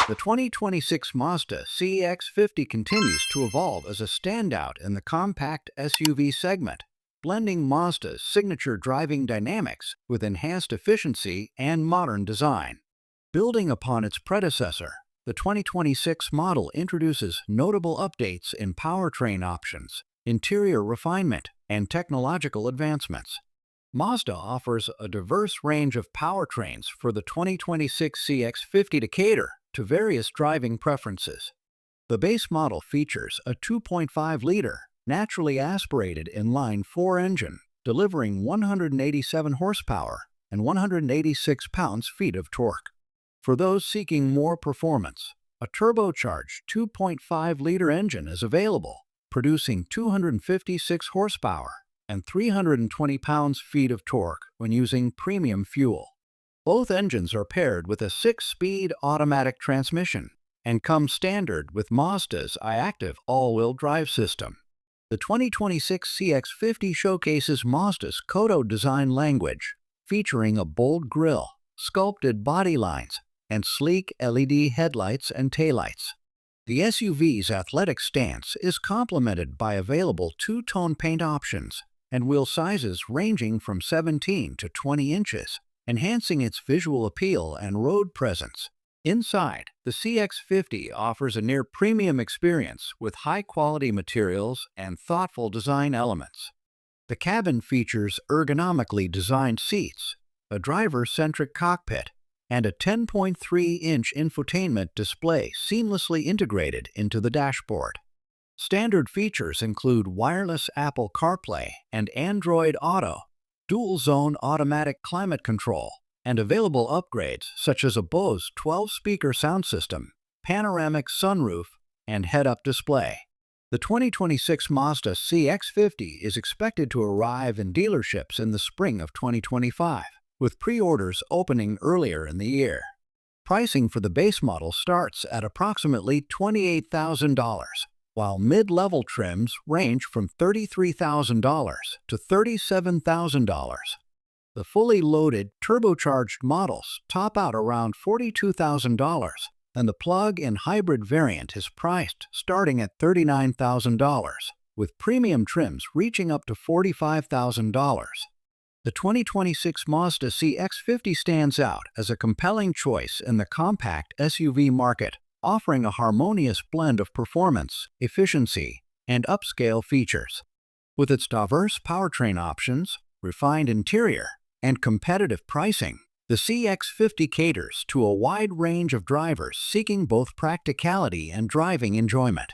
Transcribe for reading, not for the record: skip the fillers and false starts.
The 2026 Mazda CX-50 continues to evolve as a standout in the compact SUV segment, blending Mazda's signature driving dynamics with enhanced efficiency and modern design. Building upon its predecessor, the 2026 model introduces notable updates in powertrain options, interior refinement, and technological advancements. Mazda offers a diverse range of powertrains for the 2026 CX-50 to cater to various driving preferences. The base model features a 2.5-liter, naturally aspirated inline-4 engine, delivering 187 horsepower and 186 pounds-feet of torque. For those seeking more performance, a turbocharged 2.5-liter engine is available, producing 256 horsepower and 320 pounds-feet of torque when using premium fuel. Both engines are paired with a 6-speed automatic transmission and come standard with Mazda's iActive all-wheel drive system. The 2026 CX-50 showcases Mazda's Kodo design language, featuring a bold grille, sculpted body lines, and sleek LED headlights and taillights. The SUV's athletic stance is complemented by available two-tone paint options and wheel sizes ranging from 17 to 20 inches, enhancing its visual appeal and road presence. Inside, the CX-50 offers a near-premium experience with high-quality materials and thoughtful design elements. The cabin features ergonomically designed seats, a driver-centric cockpit, and a 10.3-inch infotainment display seamlessly integrated into the dashboard. Standard features include wireless Apple CarPlay and Android Auto, dual-zone automatic climate control, and available upgrades such as a Bose 12-speaker sound system, panoramic sunroof, and head-up display. The 2026 Mazda CX-50 is expected to arrive in dealerships in the spring of 2025, with pre-orders opening earlier in the year. Pricing for the base model starts at approximately $28,000, while mid-level trims range from $33,000 to $37,000. The fully loaded, turbocharged models top out around $42,000, and the plug-in hybrid variant is priced starting at $39,000, with premium trims reaching up to $45,000. The 2026 Mazda CX-50 stands out as a compelling choice in the compact SUV market, offering a harmonious blend of performance, efficiency, and upscale features. With its diverse powertrain options, refined interior, and competitive pricing, the CX-50 caters to a wide range of drivers seeking both practicality and driving enjoyment.